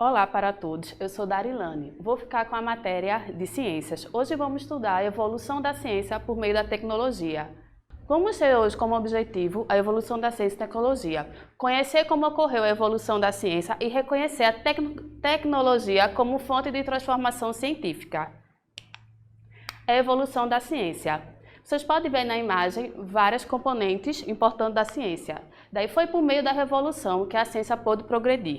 Olá para todos, eu sou Darilane. Vou ficar com a matéria de ciências. Hoje vamos estudar a evolução da ciência por meio da tecnologia. Vamos ter hoje como objetivo a evolução da ciência e tecnologia, conhecer como ocorreu a evolução da ciência e reconhecer a tecnologia como fonte de transformação científica. A evolução da ciência. Vocês podem ver na imagem várias componentes importantes da ciência. Daí foi por meio da revolução que a ciência pôde progredir.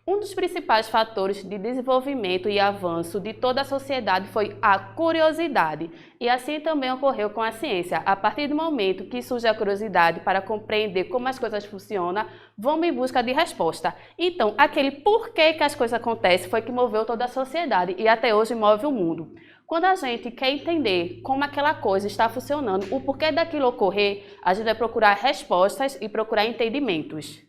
Um dos principais fatores de desenvolvimento e avanço de toda a sociedade foi a curiosidade, e assim também ocorreu com a ciência. A partir do momento que surge a curiosidade para compreender como as coisas funcionam, vamos em busca de resposta. Então, aquele porquê que as coisas acontecem foi que moveu toda a sociedade e até hoje move o mundo. Quando a gente quer entender como aquela coisa está funcionando, o porquê daquilo ocorrer, a gente vai procurar respostas e procurar entendimentos.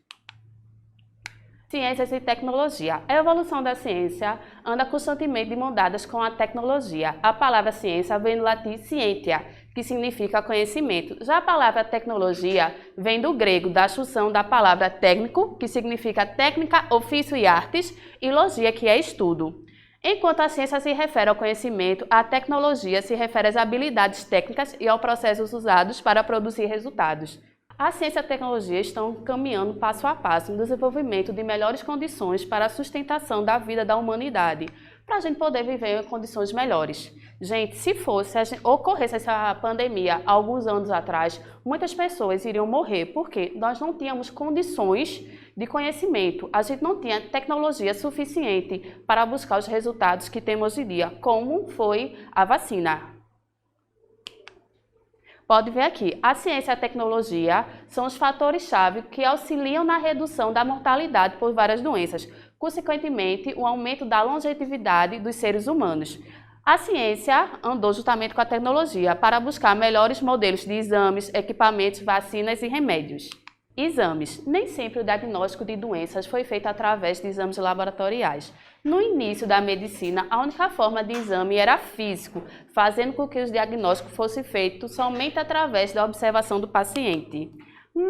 Ciências e tecnologia. A evolução da ciência anda constantemente de mãos dadas com a tecnologia. A palavra ciência vem do latim scientia, que significa conhecimento. Já a palavra tecnologia vem do grego, da junção da palavra técnico, que significa técnica, ofício e artes, e logia, que é estudo. Enquanto a ciência se refere ao conhecimento, a tecnologia se refere às habilidades técnicas e aos processos usados para produzir resultados. A ciência e a tecnologia estão caminhando passo a passo no desenvolvimento de melhores condições para a sustentação da vida da humanidade, para a gente poder viver em condições melhores. Gente, se ocorresse essa pandemia alguns anos atrás, muitas pessoas iriam morrer, porque nós não tínhamos condições de conhecimento, a gente não tinha tecnologia suficiente para buscar os resultados que temos hoje em dia, como foi a vacina. Pode ver aqui, a ciência e a tecnologia são os fatores-chave que auxiliam na redução da mortalidade por várias doenças, consequentemente, o aumento da longevidade dos seres humanos. A ciência andou juntamente com a tecnologia para buscar melhores modelos de exames, equipamentos, vacinas e remédios. Exames. Nem sempre o diagnóstico de doenças foi feito através de exames laboratoriais. No início da medicina, a única forma de exame era físico, fazendo com que os diagnósticos fossem feitos somente através da observação do paciente.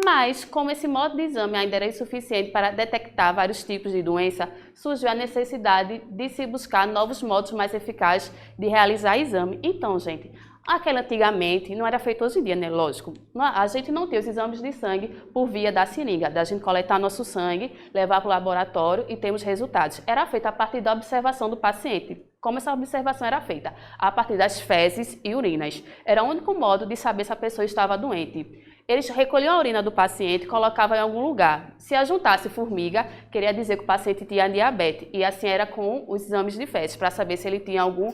Mas, como esse modo de exame ainda era insuficiente para detectar vários tipos de doença, surgiu a necessidade de se buscar novos modos mais eficazes de realizar exame. Então, gente, antigamente não era feito hoje em dia, né? Lógico. A gente não tem os exames de sangue por via da seringa, da gente coletar nosso sangue, levar para o laboratório e termos resultados. Era feito a partir da observação do paciente. Como essa observação era feita? A partir das fezes e urinas. Era o único modo de saber se a pessoa estava doente. Eles recolhiam a urina do paciente e colocavam em algum lugar. Se ajuntasse formiga, queria dizer que o paciente tinha diabetes. E assim era com os exames de fezes, para saber se ele tinha algum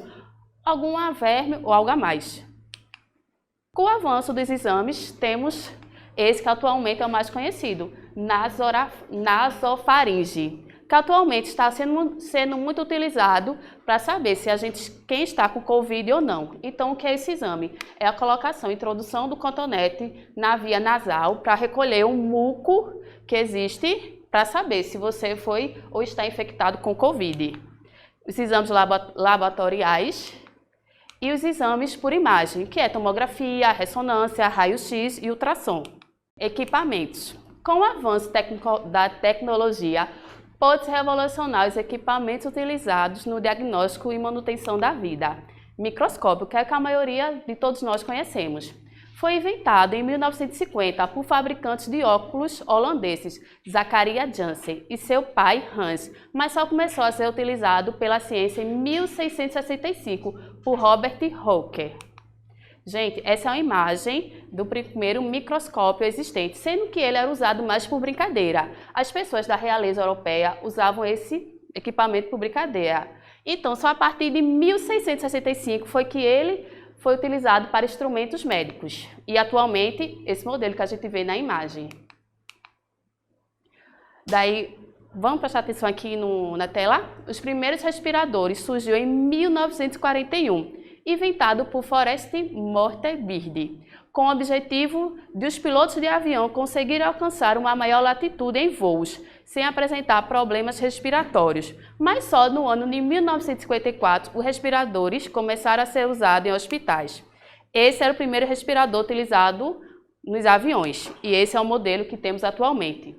verme ou algo a mais. Com o avanço dos exames, temos esse que atualmente é o mais conhecido, nasofaringe, que atualmente está sendo muito utilizado para saber se quem está com Covid ou não. Então, o que é esse exame? É a colocação, introdução do cotonete na via nasal para recolher um muco que existe para saber se você foi ou está infectado com Covid. Os exames laboratoriais e os exames por imagem, que é tomografia, ressonância, raio-x e ultrassom. Equipamentos. Com o avanço da tecnologia, pode-se revolucionar os equipamentos utilizados no diagnóstico e manutenção da vida. Microscópio, que é o que a maioria de todos nós conhecemos. Foi inventado em 1950 por fabricantes de óculos holandeses, Zacharias Janssen e seu pai Hans, mas só começou a ser utilizado pela ciência em 1665 por Robert Hooke. Gente, essa é uma imagem do primeiro microscópio existente, sendo que ele era usado mais por brincadeira. As pessoas da realeza europeia usavam esse equipamento por brincadeira. Então, só a partir de 1665 foi que ele foi utilizado para instrumentos médicos. E atualmente, esse modelo que a gente vê na imagem. Daí, vamos prestar atenção aqui na tela? Os primeiros respiradores surgiu em 1941, inventado por Forrest Morter Bird, com o objetivo de os pilotos de avião conseguirem alcançar uma maior latitude em voos, sem apresentar problemas respiratórios. Mas só no ano de 1954, os respiradores começaram a ser usados em hospitais. Esse era o primeiro respirador utilizado nos aviões, e esse é o modelo que temos atualmente.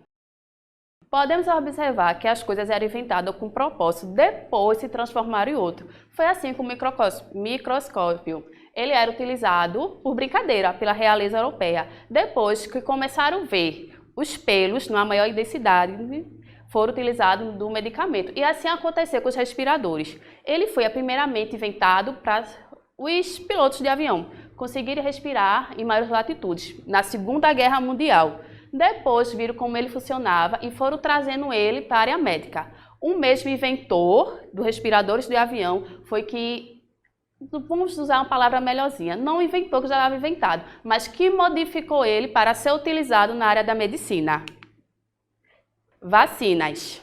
podemos observar que as coisas eram inventadas com propósito, depois se transformaram em outro. Foi assim com o microscópio. Ele era utilizado por brincadeira pela realeza europeia. Depois que começaram a ver os pelos numa maior densidade, foram utilizados do medicamento. E assim aconteceu com os respiradores. Ele foi primeiramente inventado para os pilotos de avião conseguirem respirar em maiores latitudes, na Segunda Guerra Mundial. Depois viram como ele funcionava e foram trazendo ele para a área médica. O mesmo inventor dos respiradores de avião foi que, vamos usar uma palavra melhorzinha, não inventou que já estava inventado, mas que modificou ele para ser utilizado na área da medicina. Vacinas.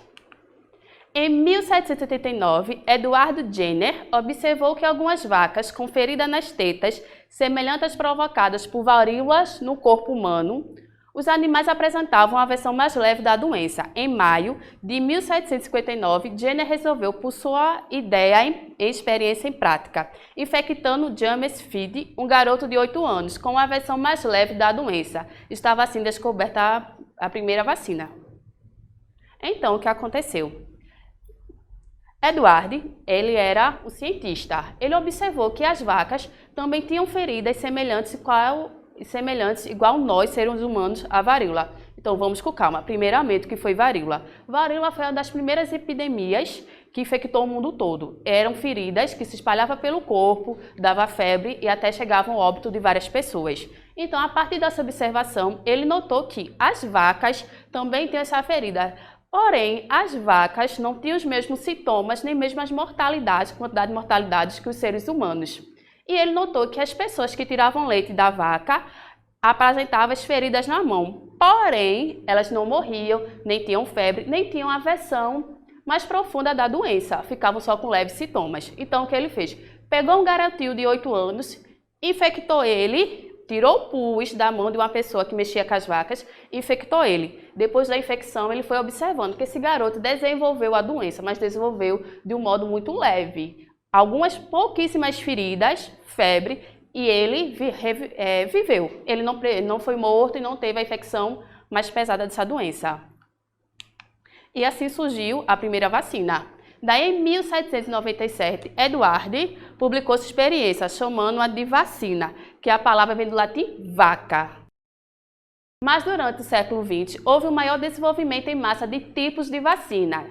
Em 1789, Eduardo Jenner observou que algumas vacas com feridas nas tetas, semelhantes às provocadas por varíolas no corpo humano, os animais apresentavam a versão mais leve da doença. Em maio de 1759, Jenner resolveu pôr sua ideia em experiência em prática, infectando James Feed, um garoto de 8 anos, com a versão mais leve da doença. Estava assim descoberta a primeira vacina. Então, o que aconteceu? Edward, ele era o cientista. Ele observou que as vacas também tinham feridas semelhantes igual nós, seres humanos, à varíola. Então vamos com calma. Primeiramente, o que foi varíola? Varíola foi uma das primeiras epidemias que infectou o mundo todo. Eram feridas que se espalhavam pelo corpo, dava febre e até chegavam ao óbito de várias pessoas. Então, a partir dessa observação, ele notou que as vacas também tinham essa ferida. Porém, as vacas não tinham os mesmos sintomas, nem mesmas mortalidades, quantidade de mortalidades que os seres humanos. E ele notou que as pessoas que tiravam leite da vaca apresentavam as feridas na mão. Porém, elas não morriam, nem tinham febre, nem tinham a versão mais profunda da doença. Ficavam só com leves sintomas. Então, o que ele fez? Pegou um garotinho de 8 anos, infectou ele, tirou o pus da mão de uma pessoa que mexia com as vacas e infectou ele. Depois da infecção, ele foi observando que esse garoto desenvolveu a doença, mas desenvolveu de um modo muito leve. Algumas pouquíssimas feridas, febre, e ele viveu. Ele não foi morto e não teve a infecção mais pesada dessa doença. E assim surgiu a primeira vacina. Daí, em 1797, Edward publicou sua experiência, chamando-a de vacina, que a palavra vem do latim vaca. Mas durante o século XX, houve um maior desenvolvimento em massa de tipos de vacina.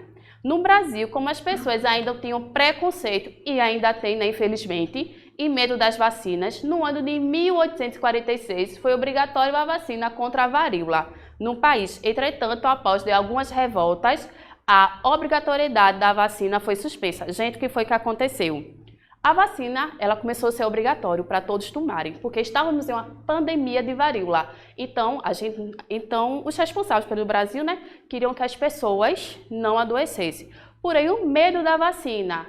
No Brasil, como as pessoas ainda tinham preconceito, e ainda têm, né, infelizmente, e medo das vacinas, no ano de 1846 foi obrigatória a vacina contra a varíola no país. Entretanto, após de algumas revoltas, a obrigatoriedade da vacina foi suspensa. Gente, o que foi que aconteceu? A vacina, ela começou a ser obrigatória para todos tomarem, porque estávamos em uma pandemia de varíola. Então, os responsáveis pelo Brasil, né, queriam que as pessoas não adoecessem. Porém, o medo da vacina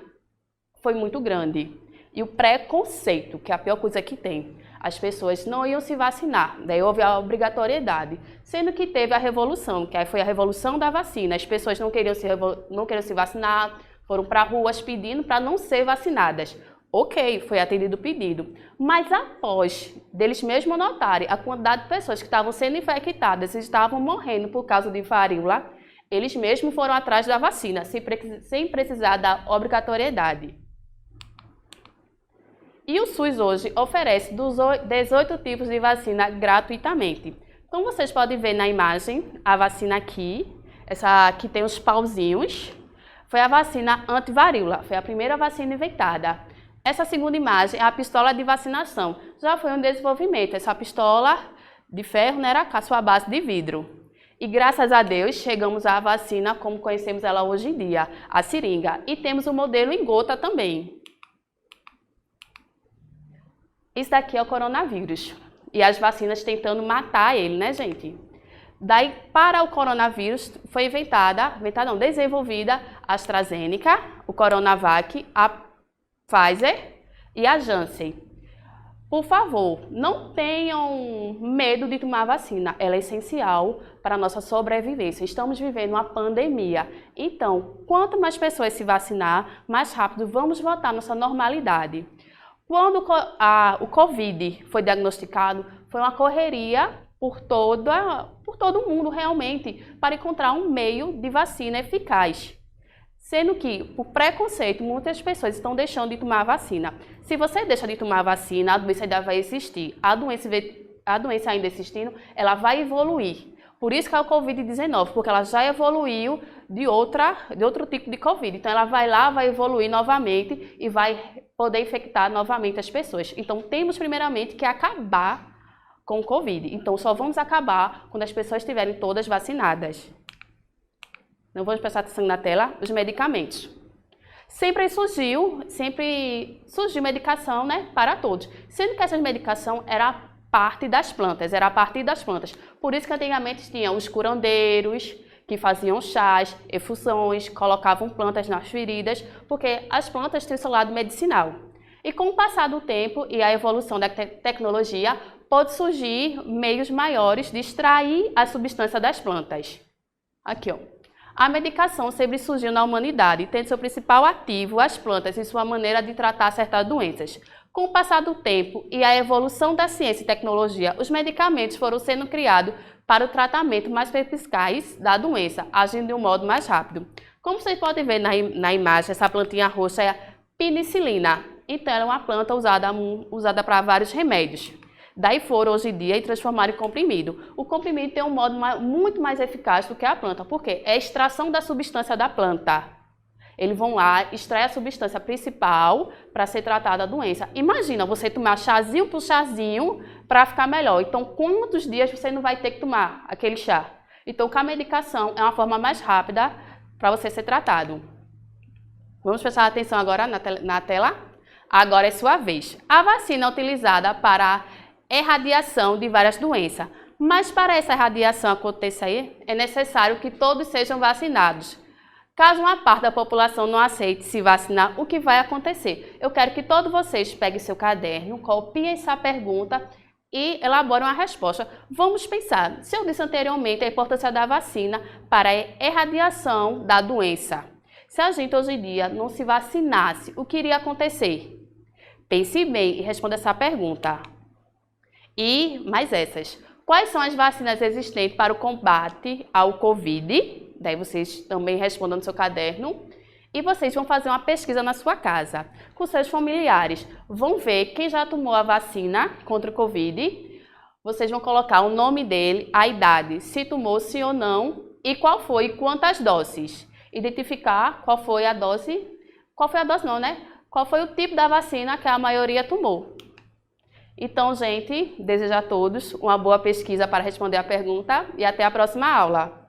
foi muito grande. E o preconceito, que é a pior coisa que tem. As pessoas não iam se vacinar, daí houve a obrigatoriedade. Sendo que teve a revolução, que aí foi a revolução da vacina. As pessoas não queriam se vacinar, foram para ruas pedindo para não ser vacinadas. Ok, foi atendido o pedido. Mas após deles mesmos notarem a quantidade de pessoas que estavam sendo infectadas e estavam morrendo por causa de varíola, eles mesmos foram atrás da vacina, sem precisar da obrigatoriedade. E o SUS hoje oferece 18 tipos de vacina gratuitamente. Então vocês podem ver na imagem a vacina aqui, essa aqui tem os pauzinhos, foi a vacina antivaríola, foi a primeira vacina inventada. Essa segunda imagem é a pistola de vacinação, já foi um desenvolvimento, essa pistola de ferro, né, era com a sua base de vidro. E graças a Deus chegamos à vacina como conhecemos ela hoje em dia, a seringa. E temos o modelo em gota também. Isso daqui é o coronavírus e as vacinas tentando matar ele, né, gente? Daí, para o coronavírus, foi desenvolvida a AstraZeneca, o Coronavac, a Pfizer e a Janssen. Por favor, não tenham medo de tomar vacina, ela é essencial para a nossa sobrevivência. Estamos vivendo uma pandemia, então, quanto mais pessoas se vacinar, mais rápido vamos voltar à nossa normalidade. Quando o Covid foi diagnosticado, foi uma correria por todo o mundo realmente para encontrar um meio de vacina eficaz. Sendo que, por preconceito, muitas pessoas estão deixando de tomar a vacina. Se você deixa de tomar a vacina, a doença ainda vai existir. A doença ainda existindo, ela vai evoluir. Por isso que é o Covid-19, porque ela já evoluiu de outro tipo de Covid. Então, ela vai lá, vai evoluir novamente e vai poder infectar novamente as pessoas. Então, temos primeiramente que acabar com o Covid. Então, só vamos acabar quando as pessoas estiverem todas vacinadas. Não vamos prestar atenção na tela, os medicamentos. Sempre surgiu medicação, né, para todos. Sendo que essa medicação era a partir das plantas. Por isso que antigamente tinha os curandeiros, que faziam chás, efusões, colocavam plantas nas feridas, porque as plantas têm seu lado medicinal. E com o passar do tempo e a evolução da tecnologia, pode surgir meios maiores de extrair a substância das plantas. Aqui, ó. A medicação sempre surgiu na humanidade, tendo seu principal ativo as plantas e sua maneira de tratar certas doenças. Com o passar do tempo e a evolução da ciência e tecnologia, os medicamentos foram sendo criados para o tratamento mais eficaz da doença, agindo de um modo mais rápido. Como vocês podem ver na imagem, essa plantinha roxa é a penicilina. Então, ela é uma planta usada para vários remédios. Daí foram, hoje em dia, e transformaram em comprimido. O comprimido tem um modo muito mais eficaz do que a planta. Por quê? É a extração da substância da planta. Eles vão lá, extrair a substância principal para ser tratada a doença. Imagina você tomar chazinho por chazinho para ficar melhor. Então, quantos dias você não vai ter que tomar aquele chá? Então, com a medicação, é uma forma mais rápida para você ser tratado. Vamos prestar atenção agora na tela? Agora é sua vez. A vacina é utilizada para irradiação de várias doenças. Mas para essa irradiação acontecer, é necessário que todos sejam vacinados. Caso uma parte da população não aceite se vacinar, o que vai acontecer? Eu quero que todos vocês peguem seu caderno, copiem essa pergunta e elaborem uma resposta. Vamos pensar, se eu disse anteriormente a importância da vacina para a irradiação da doença. Se a gente hoje em dia não se vacinasse, o que iria acontecer? Pense bem e responda essa pergunta. E mais essas. Quais são as vacinas existentes para o combate ao Covid? Daí vocês também respondam no seu caderno. E vocês vão fazer uma pesquisa na sua casa, com seus familiares. Vão ver quem já tomou a vacina contra o Covid. Vocês vão colocar o nome dele, a idade, se tomou, sim ou não, e qual foi e quantas doses. Identificar qual foi a dose, qual foi o tipo da vacina que a maioria tomou. Então, gente, desejo a todos uma boa pesquisa para responder a pergunta e até a próxima aula.